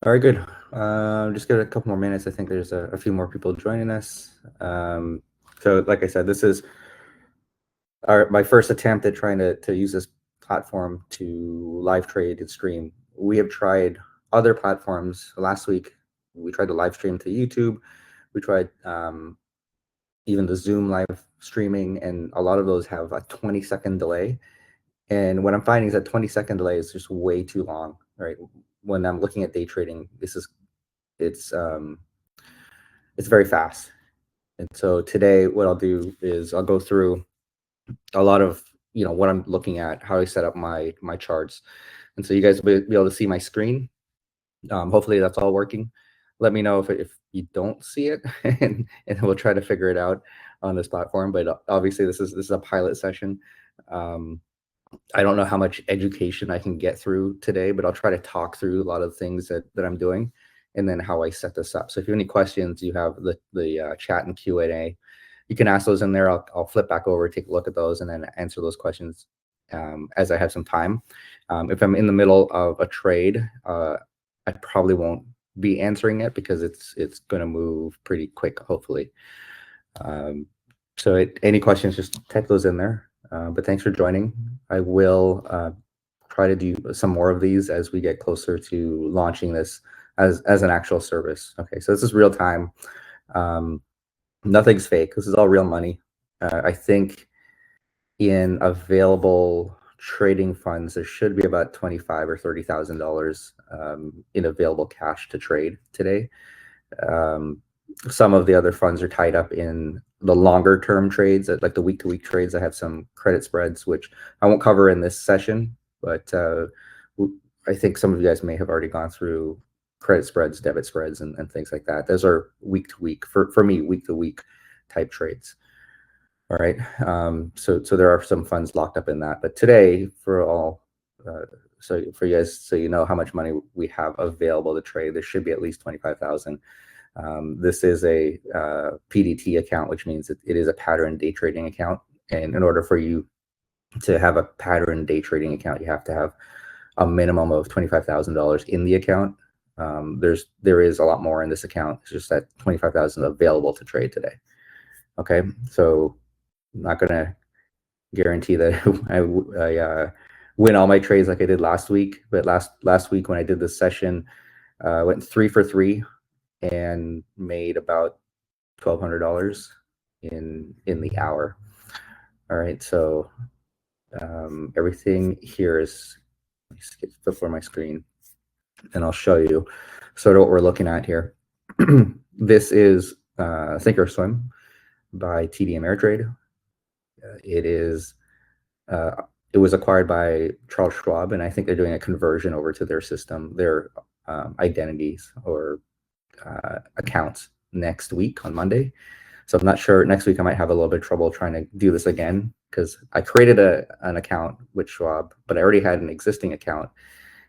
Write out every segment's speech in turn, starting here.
All right, good. Just give it a couple more minutes. I think there's a few more people joining us. So like I said, this is my first attempt at trying to use this platform to live trade and stream. We have tried other platforms. Last week, we tried to live stream to YouTube. We tried even the Zoom live streaming, and a lot of those have a 20-second delay. And what I'm finding is that 20-second delay is just way too long, right? When I'm looking at day trading, it's very fast. And so today, what I'll do is I'll go through a lot of what I'm looking at, how I set up my charts, and so you guys will be able to see my screen. Hopefully that's all working. Let me know if you don't see it, and we'll try to figure it out on this platform. But obviously, this is a pilot session. I don't know how much education I can get through today, but I'll try to talk through a lot of things that I'm doing, and then how I set this up. So if you have any questions, you have the chat and Q&A. You can ask those in there. I'll flip back over, take a look at those, and then answer those questions as I have some time. If I'm in the middle of a trade, I probably won't be answering it because it's going to move pretty quick, hopefully. So any questions, just type those in there. But thanks for joining. I will try to do some more of these as we get closer to launching this as an actual service. Okay, so this is real time. Nothing's fake. This is all real money. I think in available trading funds, there should be about $25,000 or $30,000 in available cash to trade today. Some of the other funds are tied up in the longer term trades, like the week-to-week trades. I have some credit spreads, which I won't cover in this session, but I think some of you guys may have already gone through credit spreads, debit spreads, and things like that. Those are week-to-week, for me, week-to-week type trades. All right, so there are some funds locked up in that. But today, so for you guys, so you know how much money we have available to trade, there should be at least 25,000. This is a PDT account, which means it is a pattern day trading account. And in order for you to have a pattern day trading account, you have to have a minimum of $25,000 in the account. There is a lot more in this account. It's just that 25,000 available to trade today. Okay, so I'm not gonna guarantee that I win all my trades like I did last week. But last week when I did this session, went 3 for 3 and made about $1,200 in the hour. All right, so everything here is, let me skip before my screen, and I'll show you sort of what we're looking at here. This is Thinkorswim by TD Ameritrade. It was acquired by Charles Schwab, and I think they're doing a conversion over to their system, their identities or accounts next week on Monday. So I'm not sure. Next week I might have a little bit of trouble trying to do this again because I created an account with Schwab, but I already had an existing account,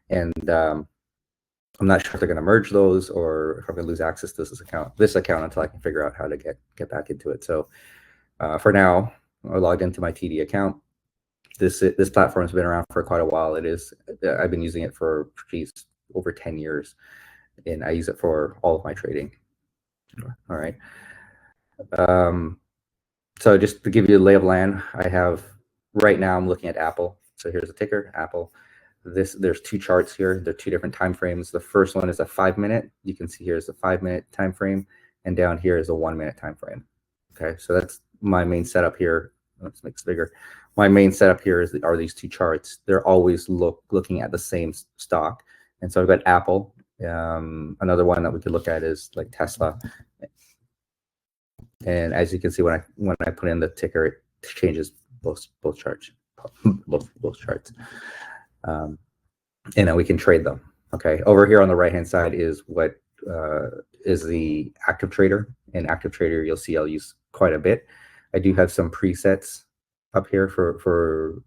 and I'm not sure if they're going to merge those or if I'm going to lose access to this account until I can figure out how to get back into it. So for now, I logged into my TD account. This platform has been around for quite a while. I've been using it for over 10 years, and I use it for all of my trading. All right. So just to give you a lay of land, right now I'm looking at Apple. So here's the ticker, Apple. There's two charts here. They're two different time frames. The first one is a 5-minute. You can see here's a 5-minute time frame, and down here is a 1-minute time frame. Okay, so that's my main setup here. Let's make this bigger. My main setup here are these two charts. They're always looking at the same stock, and so I've got Apple. Another one that we could look at is like Tesla. And as you can see, when I put in the ticker, it changes both charts, both charts, and then we can trade them. Okay, over here on the right hand side is what is the active trader. And active trader, you'll see I'll use quite a bit. I do have some presets up here for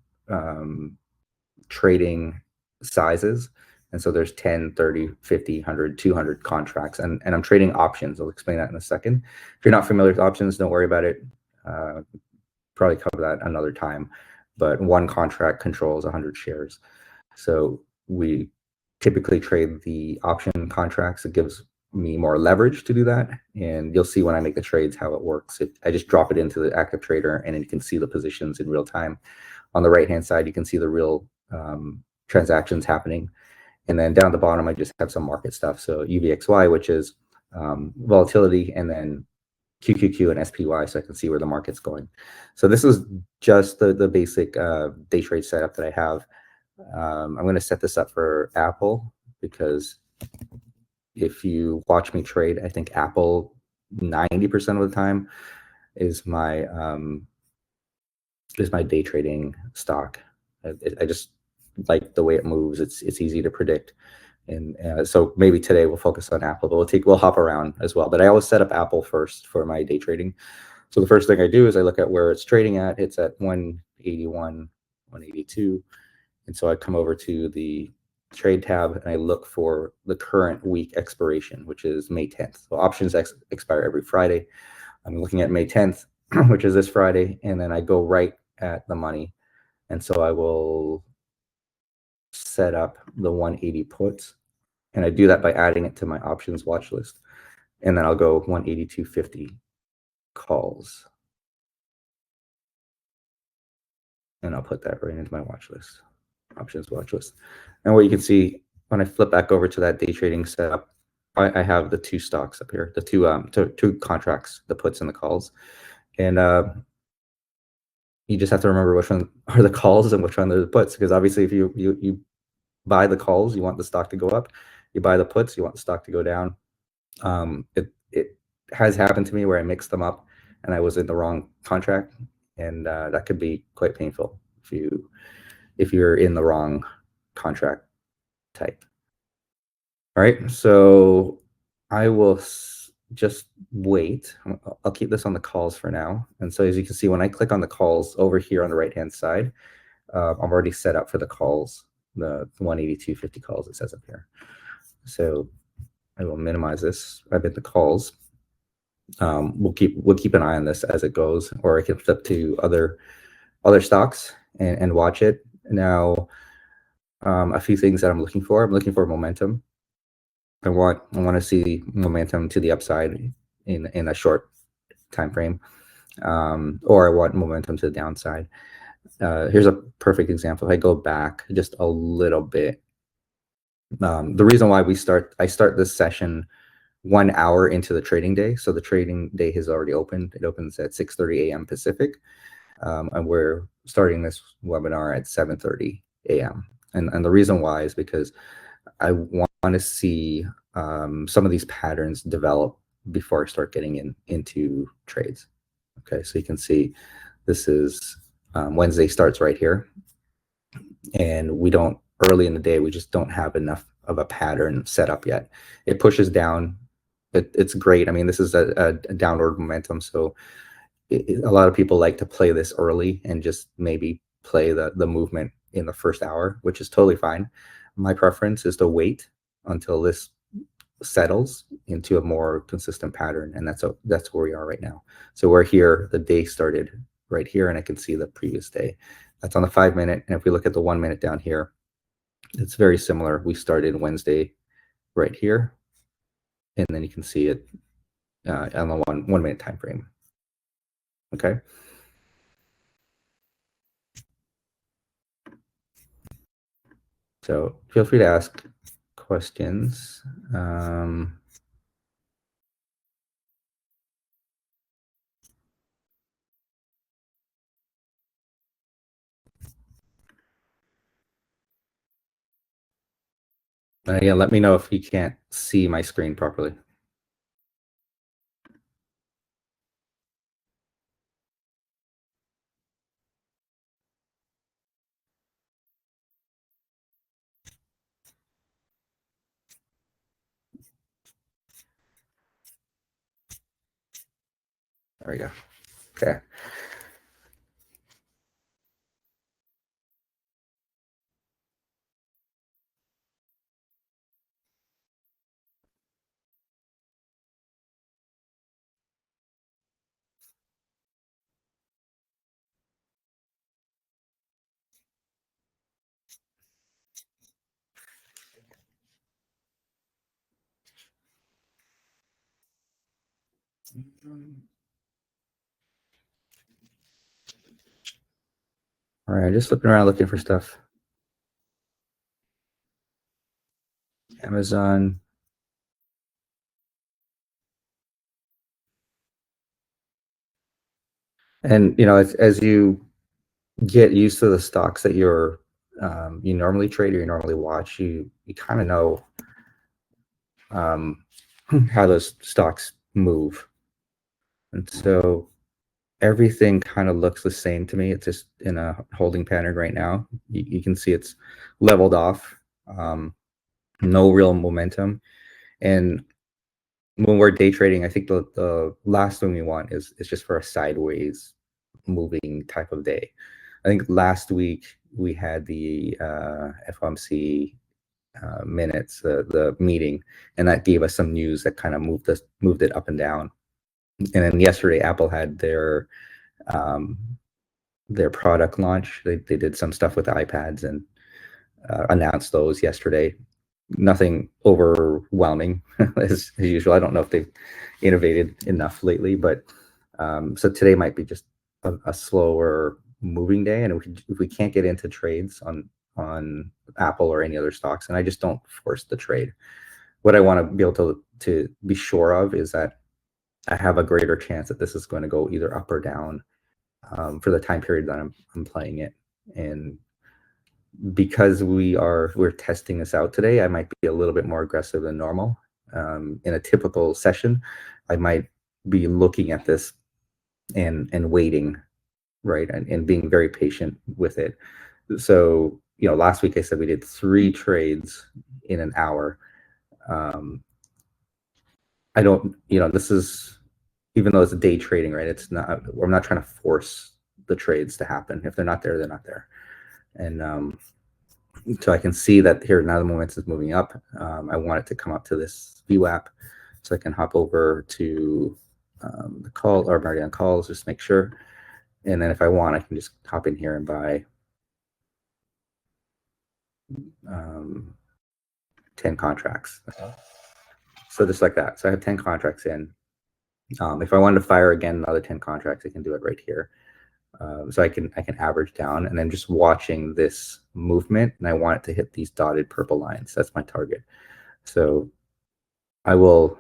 trading sizes. And so there's 10, 30, 50, 100, 200 contracts, and I'm trading options. I'll explain that in a second. If you're not familiar with options, don't worry about it. Probably cover that another time. But one contract controls 100 shares. So we typically trade the option contracts. It gives me more leverage to do that. And you'll see when I make the trades how it works. I just drop it into the active trader, and then you can see the positions in real time. On the right-hand side, you can see the real transactions happening. And then down at the bottom, I just have some market stuff. So UVXY, which is volatility, and then QQQ and SPY, so I can see where the market's going. So this is just the basic day trade setup that I have. I'm going to set this up for Apple, because if you watch me trade, I think Apple 90% of the time is my day trading stock. I just like the way it moves. It's easy to predict. And so maybe today we'll focus on Apple, but we'll hop around as well. But I always set up Apple first for my day trading. So the first thing I do is I look at where it's trading at. It's at 181, 182. And so I come over to the trade tab and I look for the current week expiration, which is May 10th. So options expire every Friday. I'm looking at May 10th, which is this Friday, and then I go right at the money. And so I will set up the 180 puts, and I do that by adding it to my options watch list. And then I'll go 182.50 calls. And I'll put that right into my watch list, options watch list. And what you can see when I flip back over to that day trading setup, I have the two stocks up here, the two contracts, the puts and the calls. And you just have to remember which one are the calls and which one are the puts, because obviously if you buy the calls, you want the stock to go up. You buy the puts, you want the stock to go down. It has happened to me where I mixed them up and I was in the wrong contract, and that could be quite painful if you're in the wrong contract type. All right, so I will just wait. I'll keep this on the calls for now. And so as you can see, when I click on the calls over here on the right hand side, I'm already set up for the calls, the 182.50 calls it says up here. So I will minimize this. I've hit the calls. We'll keep an eye on this as it goes, or I can flip to other stocks and watch it. Now, a few things that I'm looking for. I'm looking for momentum. I want to see momentum to the upside in a short time frame, or I want momentum to the downside. Here's a perfect example. If I go back just a little bit, the reason why I start this session 1 hour into the trading day. So the trading day has already opened. It opens at 6:30 a.m. Pacific, and we're starting this webinar at 7:30 a.m. And the reason why is because I want to see some of these patterns develop before I start getting into trades. Okay, so you can see this is Wednesday starts right here, and early in the day, we just don't have enough of a pattern set up yet. It pushes down. It's great. I mean, this is a downward momentum, so a lot of people like to play this early and just maybe play the movement in the first hour, which is totally fine. My preference is to wait until this settles into a more consistent pattern, and that's where we are right now. So we're here. The day started right here, and I can see the previous day. That's on the 5 minute, and if we look at the 1 minute down here, it's very similar. We started Wednesday right here, and then you can see it on the 1 minute time frame. Okay. So feel free to ask questions. Yeah, let me know if you can't see my screen properly. There we go. Okay. All right, just looking around looking for stuff. Amazon. And as you get used to the stocks that you normally trade or you normally watch, you kind of know um, how those stocks move. And so everything kind of looks the same to me. It's just in a holding pattern right now. You can see it's leveled off, no real momentum. And when we're day trading, I think the last thing we want is just for a sideways moving type of day. I think last week we had the FOMC minutes, the meeting, and that gave us some news that kind of moved it up and down. And then yesterday, Apple had um, their product launch. They did some stuff with the iPads and announced those yesterday. Nothing overwhelming as usual. I don't know if they've innovated enough lately, but so today might be just a slower moving day. And if we can't get into trades on Apple or any other stocks, and I just don't force the trade. What I want to be able to be sure of is that I have a greater chance that this is going to go either up or down for the time period that I'm playing it. And because we're testing this out today, I might be a little bit more aggressive than normal. In a typical session, I might be looking at this and waiting, right, and being very patient with it. So last week I said we did 3 trades in an hour. I don't, this is, even though it's day trading, right? I'm not trying to force the trades to happen. If they're not there, they're not there. And so I can see that here now the momentum is moving up. I want it to come up to this VWAP so I can hop over to the call, or I'm already on calls, just make sure. And then if I want, I can just hop in here and buy 10 contracts. So just like that. So I have 10 contracts in. If I wanted to fire again another 10 contracts, I can do it right here. So I can average down, and then just watching this movement, and I want it to hit these dotted purple lines. That's my target. So I will,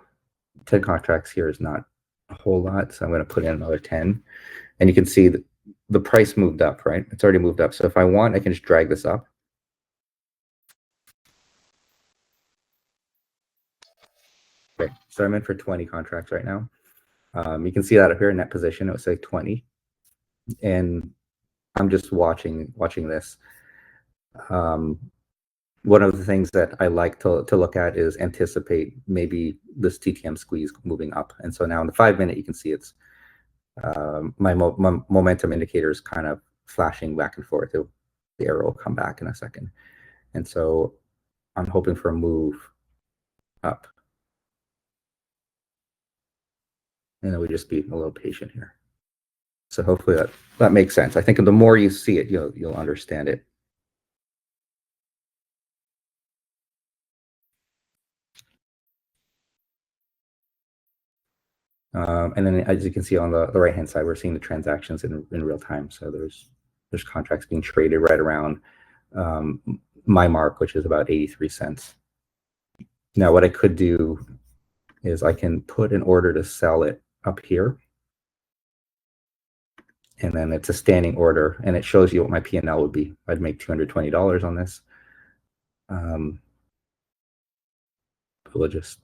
10 contracts here is not a whole lot, so I'm going to put in another 10, and you can see that the price moved up, right? It's already moved up. So if I want, I can just drag this up. Okay, so I'm in for 20 contracts right now. You can see that up here in that position, it would say 20, and I'm just watching this. One of the things that I like to look at is anticipate maybe this TTM squeeze moving up. And so now in the 5-minute, you can see it's my momentum indicator is kind of flashing back and forth. The arrow will come back in a second. And so I'm hoping for a move up. And then we just be a little patient here. So hopefully that makes sense. I think the more you see it, you'll understand it. And then as you can see on the right hand side, we're seeing the transactions in real time. So there's contracts being traded right around my mark, which is about 83 cents. Now what I could do is I can put an order to sell it up here, and then it's a standing order, and it shows you what my P&L would be. I'd make $220 on this. But we'll just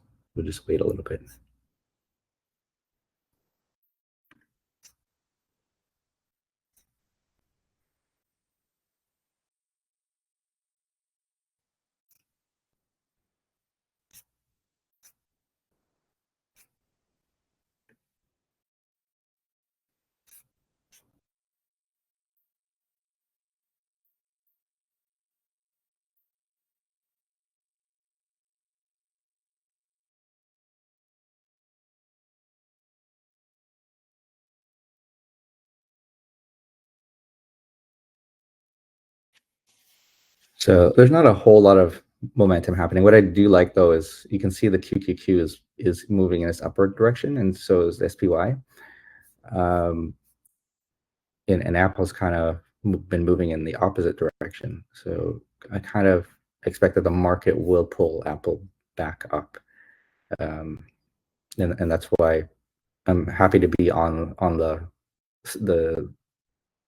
wait a little bit. So there's not a whole lot of momentum happening. What I do like though is you can see the QQQ is is moving in this upward direction, and so is SPY. And Apple's kind of been moving in the opposite direction. So I kind of expect that the market will pull Apple back up, and that's why I'm happy to be on the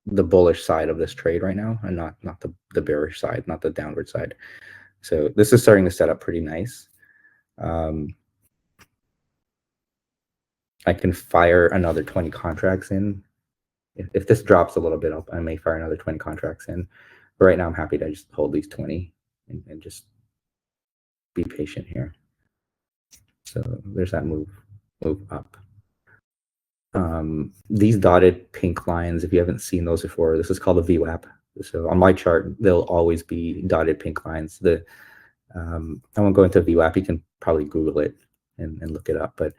bullish side of this trade right now, and not the bearish side, not the downward side. So this is starting to set up pretty nice. I can fire another 20 contracts in. If this drops a little bit, I may fire another 20 contracts in. But right now, I'm happy to just hold these 20 and just be patient here. So there's that move up. These dotted pink lines, if you haven't seen those before, this is called a VWAP. So on my chart, there'll always be dotted pink lines. I won't go into VWAP. You can probably Google it and look it up. But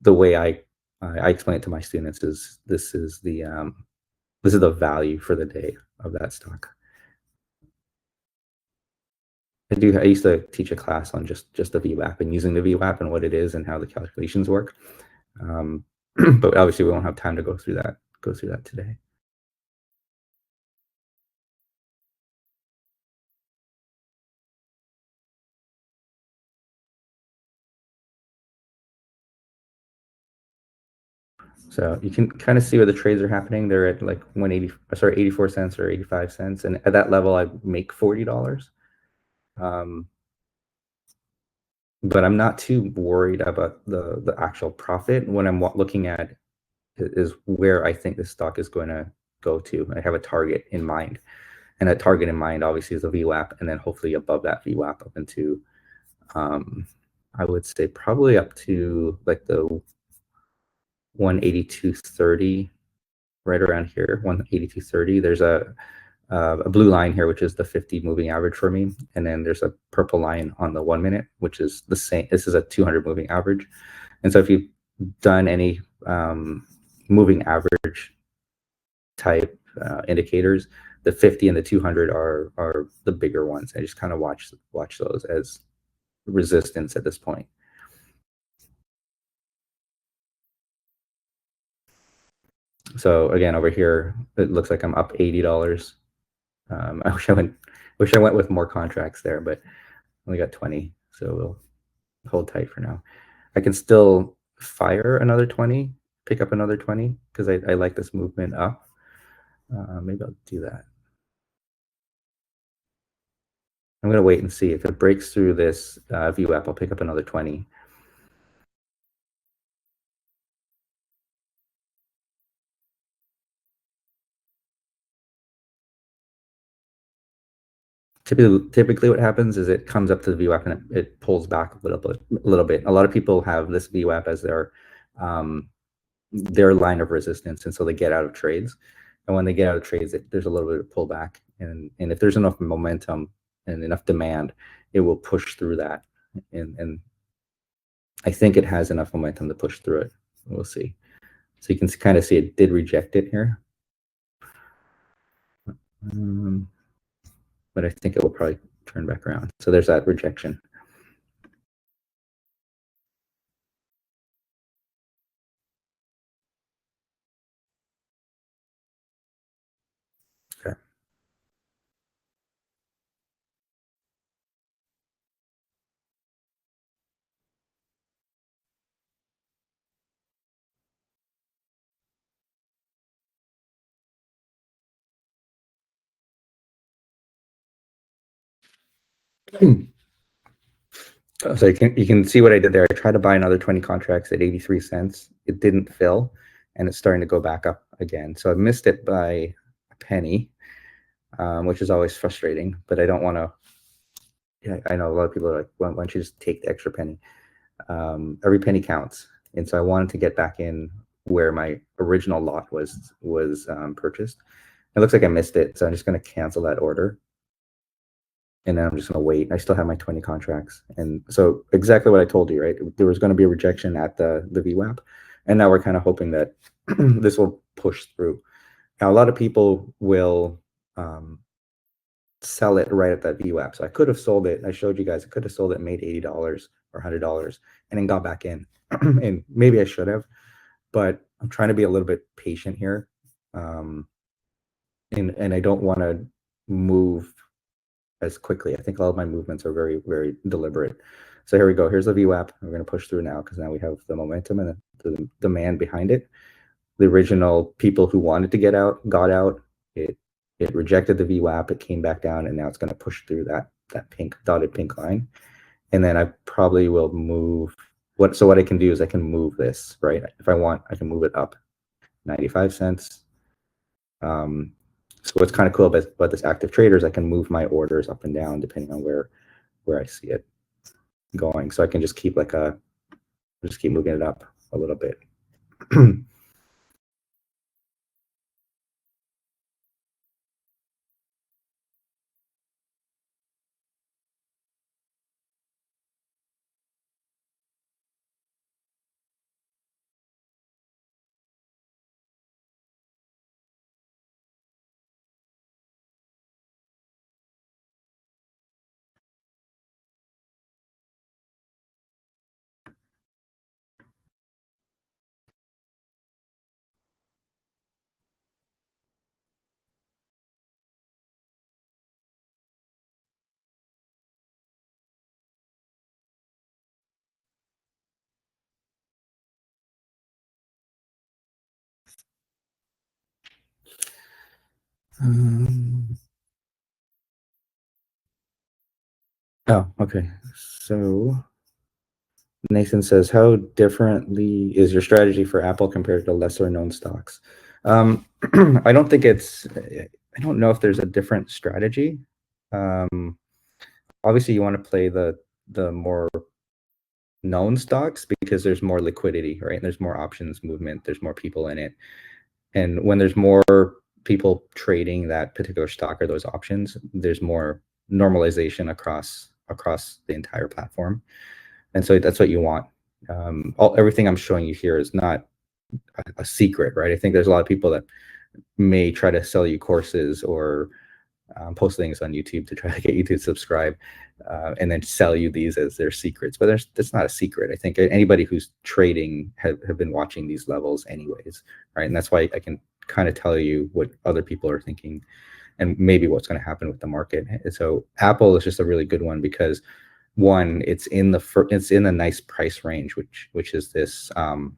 the way I explain it to my students is this is the value for the day of that stock. I used to teach a class on just the VWAP and using the VWAP and what it is and how the calculations work. But obviously we won't have time to go through that today. So you can kind of see where the trades are happening. They're at like 84 cents or 85 cents. And at that level, I make $40. But I'm not too worried about the actual profit. What I'm looking at is where I think the stock is going to go to. I have a target in mind. And that target in mind obviously is a VWAP, and then hopefully above that VWAP up into, I would say probably up to like the 182.30, right around here, 182.30. There's a blue line here, which is the 50 moving average for me. And then there's a purple line on the 1 minute, which is the same. This is a 200 moving average. And so if you've done any moving average type indicators, the 50 and the 200 are the bigger ones. I just kind of watch those as resistance at this point. So again, over here, it looks like I'm up $80. I wish I went with more contracts there, but only got 20, so we'll hold tight for now. I can still fire another 20, pick up another 20 because I like this movement up. Maybe I'll do that. I'm gonna wait and see if it breaks through this VWAP. I'll pick up another 20. Typically what happens is it comes up to the VWAP and it pulls back a little bit. A lot of people have this VWAP as their line of resistance, and so they get out of trades. And when they get out of trades, there's a little bit of pullback, and if there's enough momentum and enough demand, it will push through that. And I think it has enough momentum to push through it. We'll see. So you can kind of see it did reject it here. But I think it will probably turn back around. So there's that rejection. Okay. So you can see what I did there. I tried to buy another 20 contracts at 83 cents. It didn't fill, and it's starting to go back up again. So I missed it by a penny, which is always frustrating, but I don't want to. Yeah, I know a lot of people are like, why don't you just take the extra penny? Every penny counts. And so I wanted to get back in where my original lot was purchased. It looks like I missed it, so I'm just going to cancel that order. And then I'm just going to wait. I still have my 20 contracts. And so exactly what I told you, right? There was going to be a rejection at the VWAP. And now we're kind of hoping that this will push through. Now, a lot of people will sell it right at that VWAP. So I could have sold it. I showed you guys, I could have sold it and made $80 or $100 and then got back in. And maybe I should have, but I'm trying to be a little bit patient here. And I don't want to move as quickly. I think all of my movements are very, very deliberate. So here we go. Here's the VWAP. We're going to push through now because now we have the momentum and the demand behind it. The original people who wanted to get out got out. It rejected the VWAP. It came back down, and now it's going to push through that pink dotted pink line. And then I probably will move. So what I can do is I can move this, right? If I want, I can move it up 95 cents. So what's kind of cool about this active traders, I can move my orders up and down depending on where I see it going. So I can just keep just keep moving it up a little bit. Oh, okay. So Nathan says, how differently is your strategy for Apple compared to lesser known stocks? I don't think I don't know if there's a different strategy. Obviously you want to play the more known stocks because there's more liquidity, right? And there's more options movement, there's more people in it. And when there's more people trading that particular stock or those options, there's more normalization across the entire platform. And so that's what you want. Everything I'm showing you here is not a secret, right? I think there's a lot of people that may try to sell you courses or post things on YouTube to try to get you to subscribe and then sell you these as their secrets. But that's not a secret. I think anybody who's trading have been watching these levels anyways, right? And that's why I can kind of tell you what other people are thinking and maybe what's going to happen with the market. So Apple is just a really good one because one, it's in a nice price range, which is this $100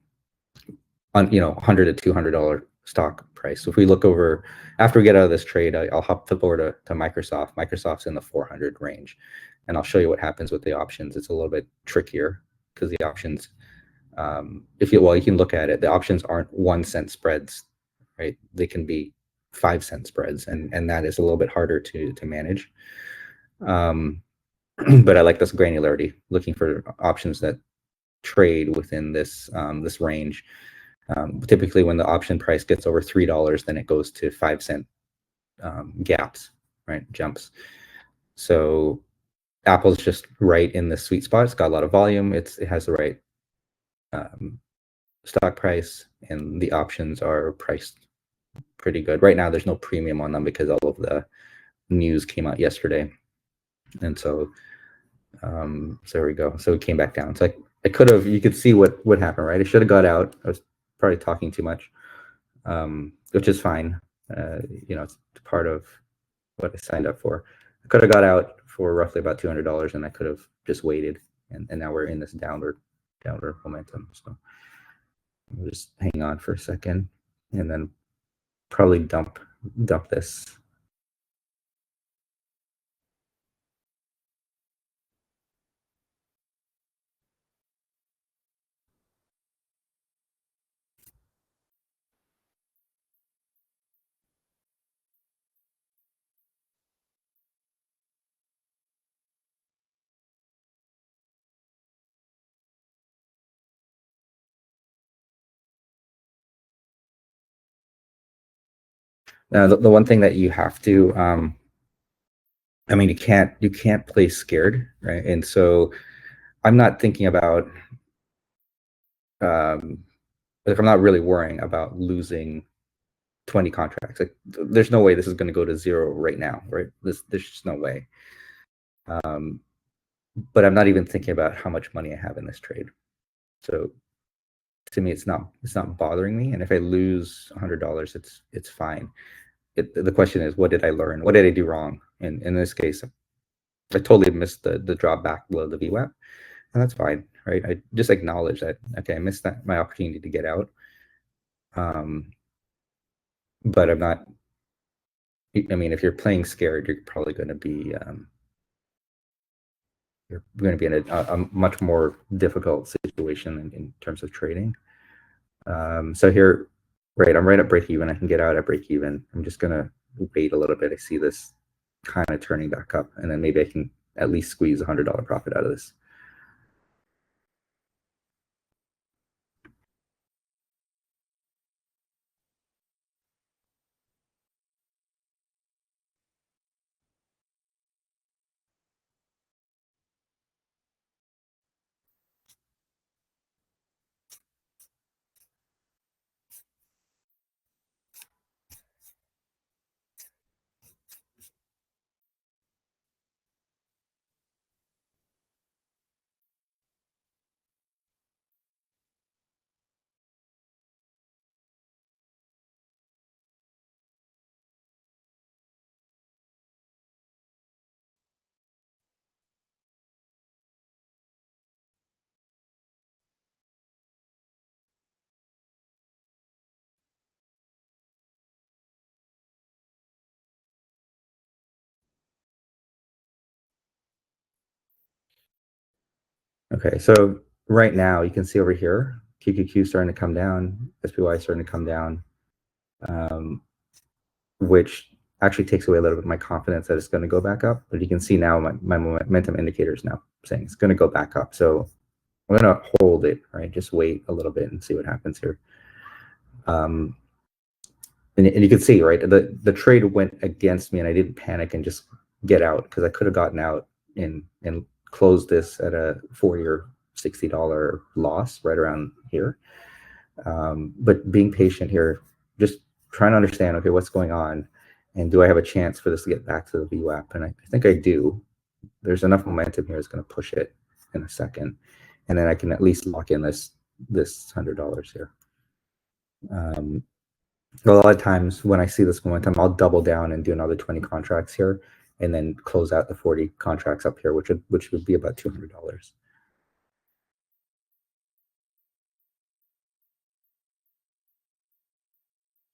to $200 stock price. So if we look over after we get out of this trade, I'll flip over to Microsoft. Microsoft's in the 400 range, and I'll show you what happens with the options. It's a little bit trickier because the options, you can look at it. The options aren't 1 cent spreads, right? They can be 5 cent spreads, and that is a little bit harder to manage. But I like this granularity, looking for options that trade within this range. Typically, when the option price gets over $3, then it goes to 5 cent gaps, right? Jumps. So Apple's just right in the sweet spot. It's got a lot of volume. It has the right stock price, and the options are priced pretty good. Right now, there's no premium on them because all of the news came out yesterday, and so there we go. So it came back down. So I could have. You could see what happened, right? I should have got out. I was probably talking too much, which is fine. It's part of what I signed up for. I could have got out for roughly about $200, and I could have just waited. And now we're in this downward momentum. So we'll just hang on for a second, and then probably dump this. Now, the one thing that you have to, you can't play scared, right? And so I'm not thinking about, if I'm not really worrying about losing 20 contracts, like there's no way this is going to go to zero right now, right? There's just no way. but I'm not even thinking about how much money I have in this trade. So to me, it's not bothering me. And if I lose $100, it's fine. The question is, what did I learn? What did I do wrong? And in this case, I totally missed the drop back below the VWAP, and that's fine, right? I just acknowledge that, okay, I missed my opportunity to get out. But I'm not. I mean, if you're playing scared, you're probably going to be in a much more difficult situation in terms of trading. So here, right, I'm right at break even. I can get out at break even. I'm just gonna wait a little bit. I see this kind of turning back up, and then maybe I can at least squeeze $100 profit out of this. Okay, so right now you can see over here, QQQ starting to come down, SPY starting to come down, which actually takes away a little bit of my confidence that it's going to go back up. But you can see now my momentum indicator is now saying it's going to go back up. So I'm going to hold it, right? Just wait a little bit and see what happens here. And you can see, right, the trade went against me, and I didn't panic and just get out, because I could have gotten out and closed this at a $40 or $60 loss right around here. But being patient here, just trying to understand, okay, what's going on, and do I have a chance for this to get back to the VWAP? And I think I do. There's enough momentum here; it's going to push it in a second, and then I can at least lock in this $100 here. A lot of times when I see this momentum, I'll double down and do another 20 contracts here, and then close out the 40 contracts up here, which would be about $200.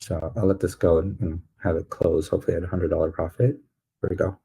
So I'll let this go and have it close, hopefully at $100 profit. There we go.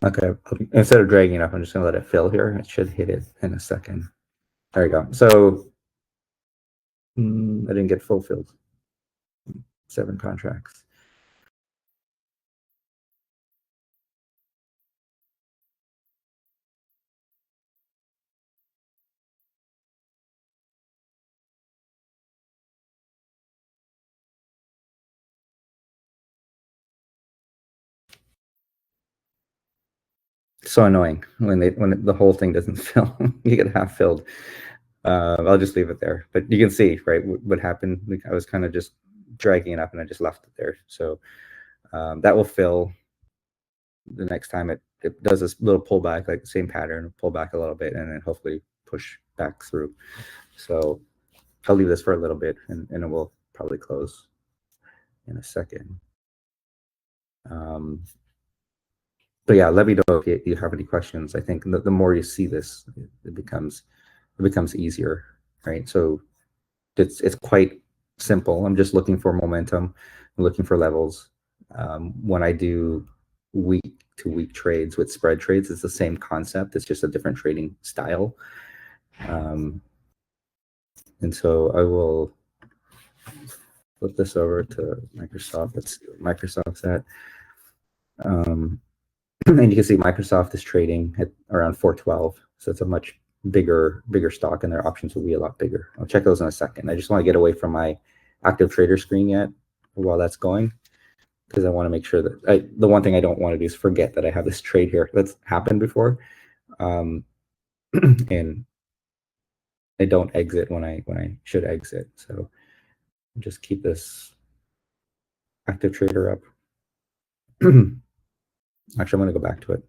Okay, instead of dragging it up, I'm just gonna let it fill here. It should hit it in a second. There we go. So I didn't get fulfilled. 7 contracts. So annoying when the whole thing doesn't fill. You get half filled. I'll just leave it there. But you can see, right, what happened. Like, I was kind of just dragging it up, and I just left it there. So that will fill the next time it does this little pullback, like the same pattern, pull back a little bit, and then hopefully push back through. So I'll leave this for a little bit, and it will probably close in a second. But yeah, let me know if you have any questions. I think the more you see this, it becomes easier, right? So it's quite simple. I'm just looking for momentum, I'm looking for levels. When I do week to week trades with spread trades, it's the same concept. It's just a different trading style. And so I will flip this over to Microsoft. Let's see what Microsoft's at. And you can see Microsoft is trading at around 412. So it's a much bigger stock, and their options will be a lot bigger. I'll check those in a second. I just want to get away from my active trader screen yet while that's going, because I want to make sure that the one thing I don't want to do is forget that I have this trade here that's happened before. And I don't exit when I should exit. So just keep this active trader up. Actually, I'm going to go back to it.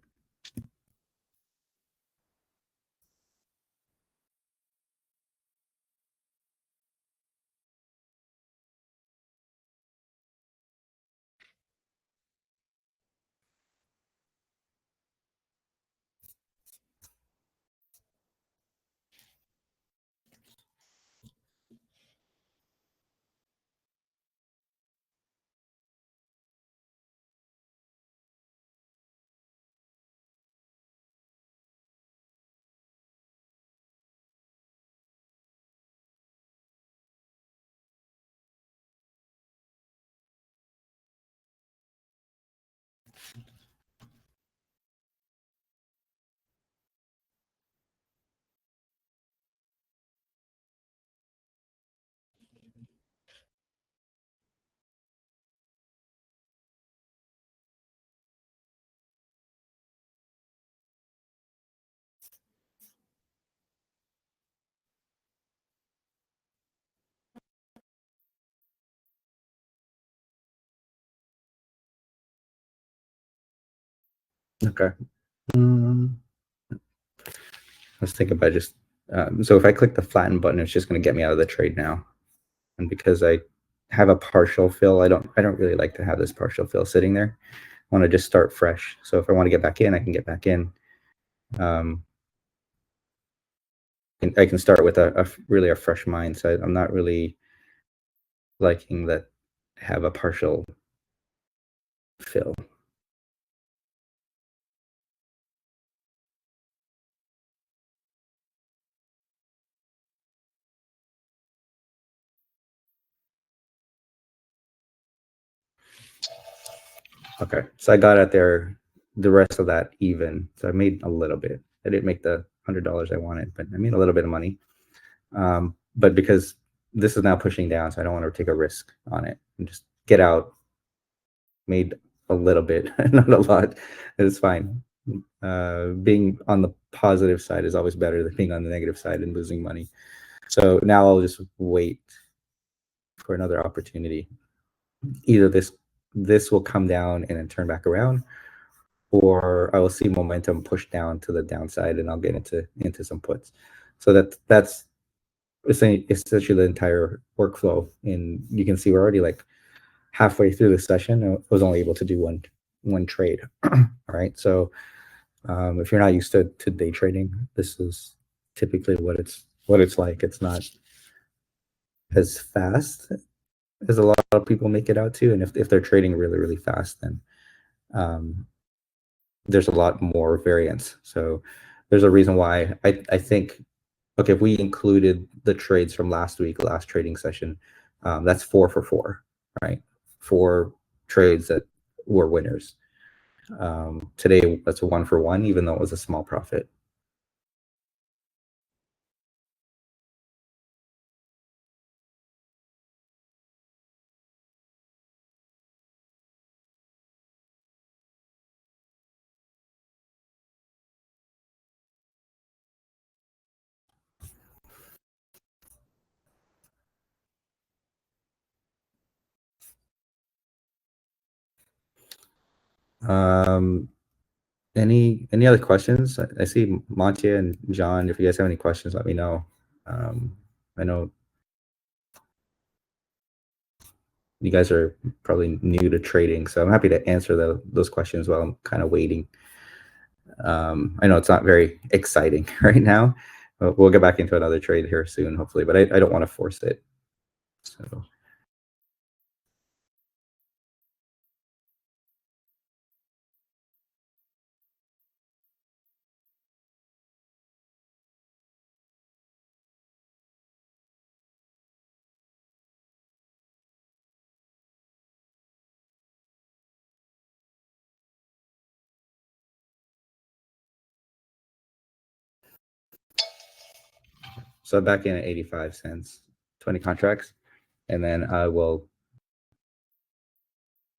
Okay. Let's think about just so if I click the flatten button, it's just going to get me out of the trade now. And because I have a partial fill, I don't really like to have this partial fill sitting there. I want to just start fresh. So if I want to get back in, I can get back in. And I can start with a really a fresh mind. So I'm not really liking that I have a partial fill. Okay, so I got out there the rest of that even. So I made a little bit. I didn't make the $100 I wanted, but I made a little bit of money. But because this is now pushing down, so I don't want to take a risk on it and just get out. Made a little bit, not a lot. It's fine. Being on the positive side is always better than being on the negative side and losing money. So now I'll just wait for another opportunity. Either this will come down and then turn back around, or I will see momentum push down to the downside and I'll get into some puts. So that's essentially the entire workflow. And you can see we're already like halfway through the session. I was only able to do one trade. All right. So if you're not used to day trading, this is typically what it's like. It's not as fast as a lot of people make it out to. And if they're trading really, really fast, then there's a lot more variance. So there's a reason why I think, okay, if we included the trades from last trading session, that's 4 for 4, right? 4 trades that were winners. Today, that's a 1 for 1, even though it was a small profit. Um, any other questions? I see Montia and John. If you guys have any questions, let me know. I know you guys are probably new to trading, so I'm happy to answer those questions while I'm kind of waiting. I know it's not very exciting right now, but we'll get back into another trade here soon, hopefully, but I don't want to force it. So so back in at 85 cents, 20 contracts, and then I will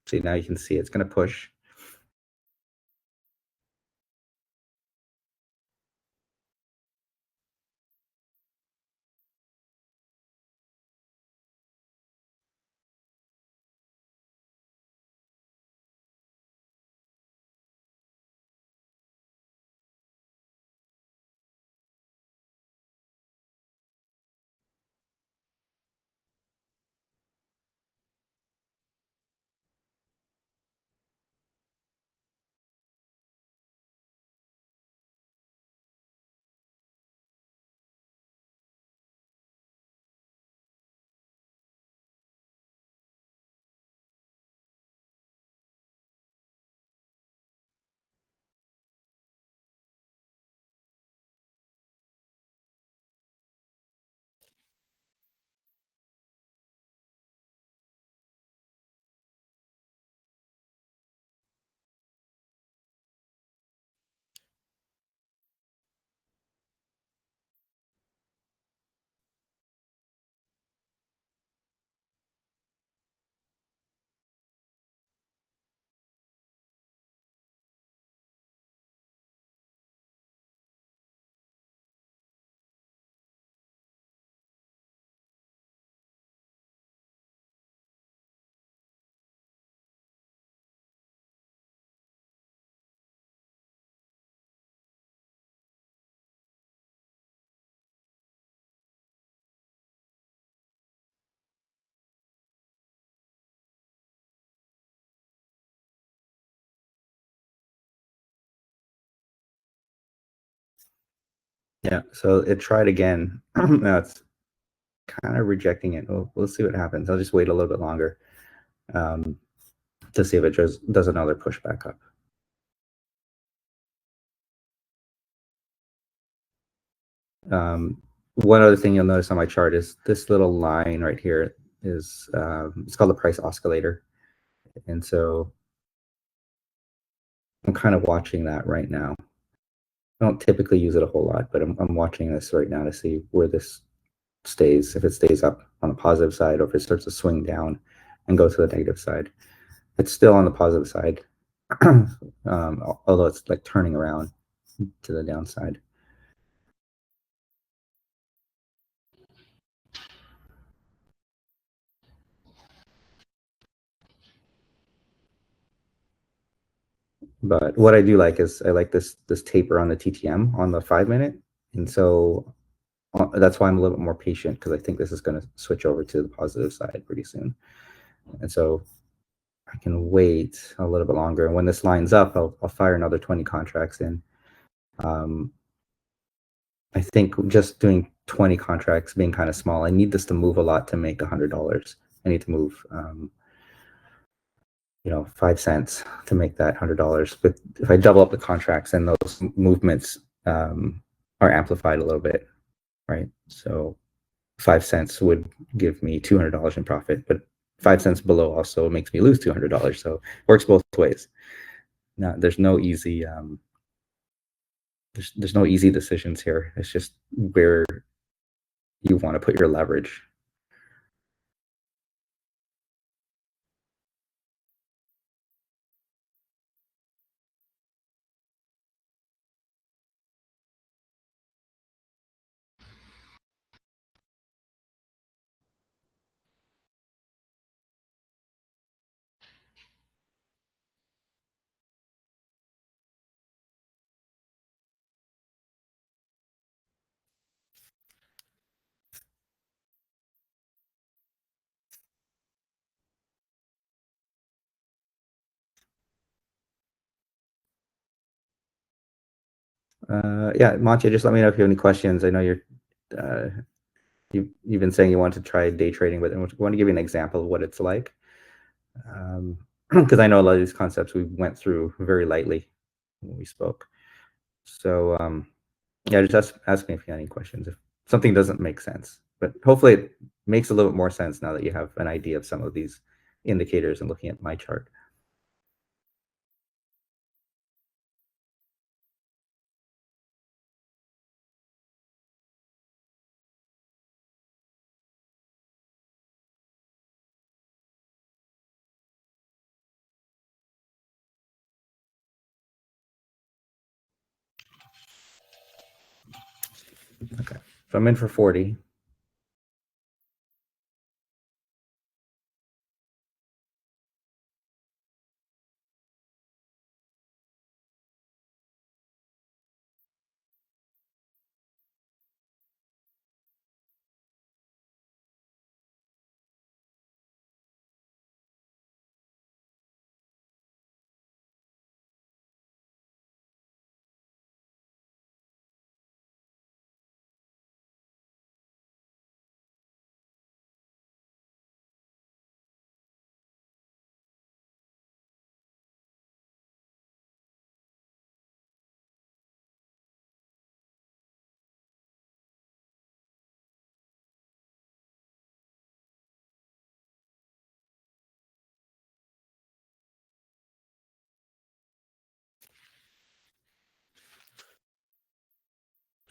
see. Now you can see it's going to push. Yeah, so it tried again. Now it's kind of rejecting it. We'll see what happens. I'll just wait a little bit longer um, to see if it just does another push back up. One other thing you'll notice on my chart is this little line right here is it's called the price oscillator, and so I'm kind of watching that right now. I don't typically use it a whole lot, but I'm watching this right now to see where this stays, if it stays up on the positive side or if it starts to swing down and go to the negative side. It's still on the positive side, although it's like turning around to the downside. But what I do like is I like this taper on the TTM on the 5 minute, and so that's why I'm a little bit more patient, because I think this is going to switch over to the positive side pretty soon, and so I can wait a little bit longer. And when this lines up, I'll fire another 20 contracts in. Um, I think just doing 20 contracts being kind of small. I need this to move a lot to make $100. I need to move 5 cents to make that $100. But if I double up the contracts, and those movements are amplified a little bit, right? So 5 cents would give me $200 in profit, but 5 cents below also makes me lose $200. So it works both ways. Now, there's no easy decisions here. It's just where you want to put your leverage. Yeah, Monty, just let me know if you have any questions. I know uh, you've been saying you want to try day trading, but I want to give you an example of what it's like. Because I know a lot of these concepts we went through very lightly when we spoke. So yeah, just ask me if you have any questions if something doesn't make sense. But hopefully it makes a little bit more sense now that you have an idea of some of these indicators and looking at my chart. Okay, so I'm in for 40.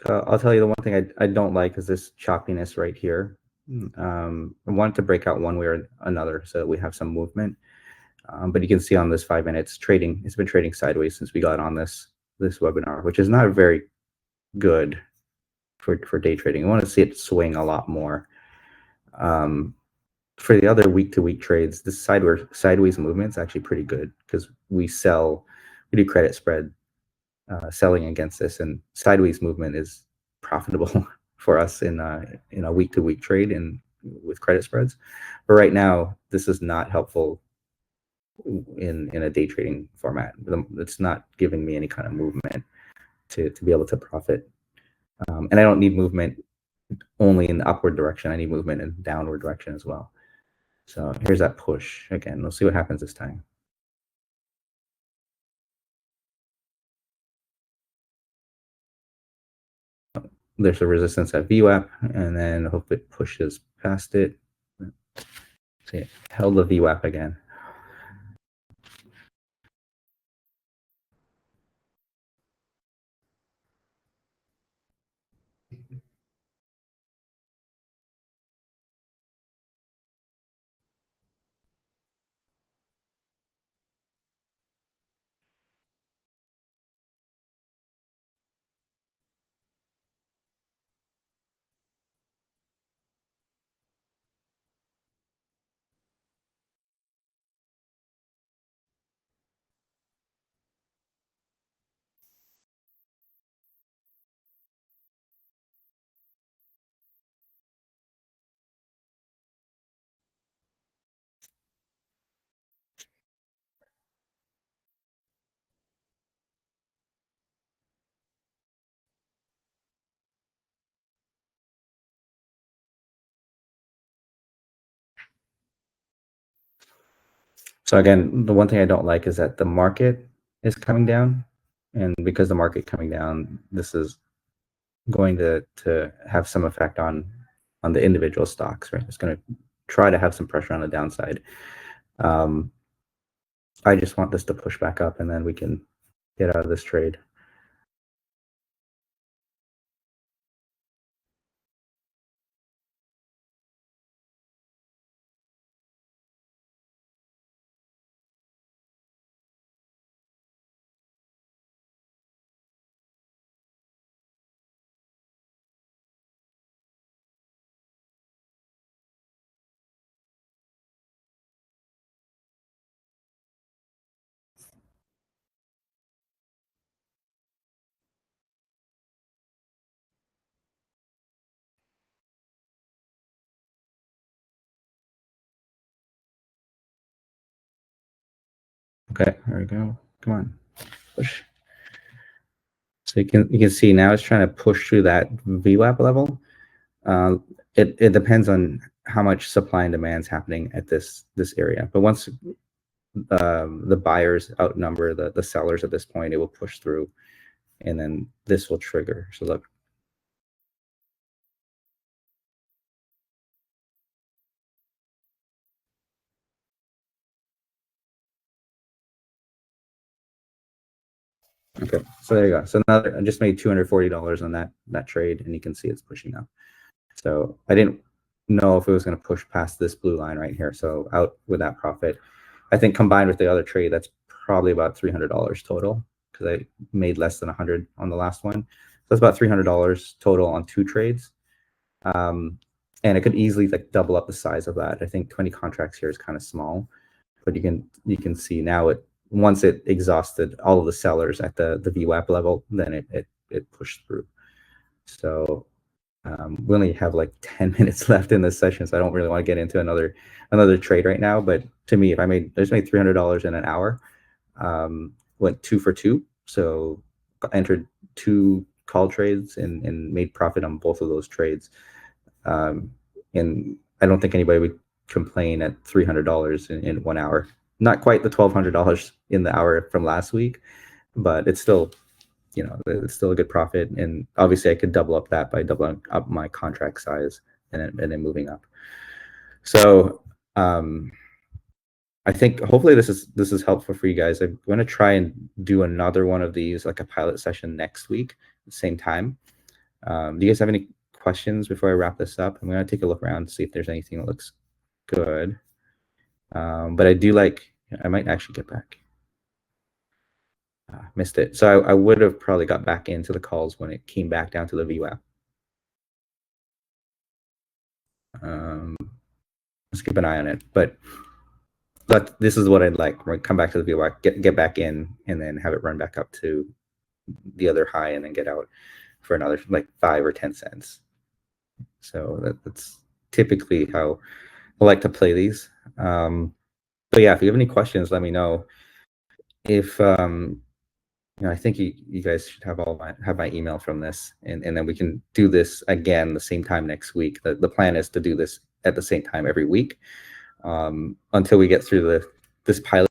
I'll tell you the one thing I don't like is this choppiness right here. I want it to break out one way or another so that we have some movement. But you can see on this 5 minutes trading, it's been trading sideways since we got on this webinar, which is not very good for day trading. I want to see it swing a lot more. For the other week to week trades, this sideways movement is actually pretty good because we do credit spread selling against this, and sideways movement is profitable for us in a week to week trade and with credit spreads. But right now, this is not helpful in a day trading format. It's not giving me any kind of movement to be able to profit. And I don't need movement only in the upward direction. I need movement in the downward direction as well. So here's that push again. We'll see what happens this time. There's a resistance at VWAP, and then hope it pushes past it. See, it held the VWAP again. So again, the one thing I don't like is that the market is coming down, and because the market coming down, this is going to have some effect on the individual stocks, right? It's going to try to have some pressure on the downside. I just want this to push back up, and then we can get out of this trade. Okay, there we go. Come on, push. So you can see now it's trying to push through that VWAP level. It depends on how much supply and demand is happening at this area. But once the buyers outnumber the sellers at this point, it will push through, and then this will trigger. So look. Okay, so there you go. So now I just made $240 on that trade, and you can see it's pushing up. So I didn't know if it was going to push past this blue line right here. So out with that profit. I think combined with the other trade, that's probably about $300 total, because I made less than 100 on the last one. So that's about $300 total on 2 trades. And it could easily like double up the size of that. I think 20 contracts here is kind of small, but you can see now once it exhausted all of the sellers at the VWAP level, then it pushed through. So we only have like 10 minutes left in this session, so I don't really want to get into another trade right now. But to me, if I just made $300 in an hour, went 2 for 2, so entered 2 call trades and made profit on both of those trades. And I don't think anybody would complain at $300 in 1 hour. Not quite the $1,200 in the hour from last week, but it's still, it's still a good profit. And obviously I could double up that by doubling up my contract size and then moving up. So I think hopefully this is helpful for you guys. I'm going to try and do another one of these, like a pilot session next week at the same time. Do you guys have any questions before I wrap this up? I'm going to take a look around to see if there's anything that looks good. But I might actually get back. Missed it. So I would have probably got back into the calls when it came back down to the VWAP. Let's keep an eye on it. But this is what I'd like. Right, come back to the VWAP, get back in, and then have it run back up to the other high, and then get out for another like 5 or 10 cents. So that's typically how I like to play these. But yeah, if you have any questions, let me know. If I think you guys should have my email from this, and then we can do this again the same time next week. The plan is to do this at the same time every week until we get through this pilot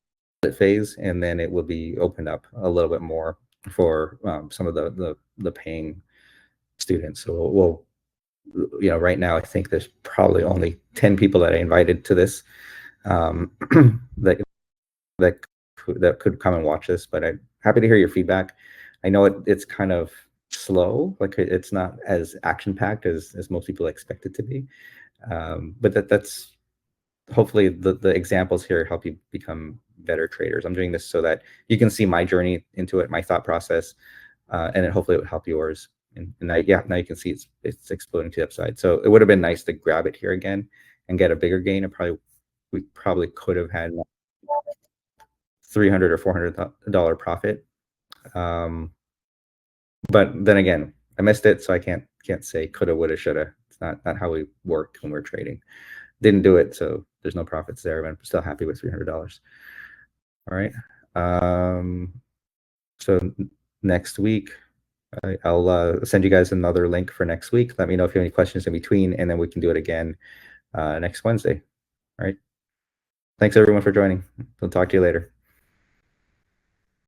phase, and then it will be opened up a little bit more for some of the paying students. So right now I think there's probably only 10 people that I invited to this that could come and watch this, but I'm happy to hear your feedback. I know it's kind of slow, like it's not as action-packed as most people expect it to be, but that's hopefully the examples here help you become better traders. I'm doing this so that you can see my journey into it, my thought process, and then hopefully it will help yours. And now you can see it's exploding to the upside. So it would have been nice to grab it here again and get a bigger gain. We probably could have had $300 or $400 profit. But then again, I missed it, so I can't say coulda, woulda, shoulda. It's not how we work when we're trading. Didn't do it, so there's no profits there, but I'm still happy with $300. All right. So next week, I'll send you guys another link for next week. Let me know if you have any questions in between, and then we can do it again next Wednesday. All right. Thanks everyone for joining. We'll talk to you later.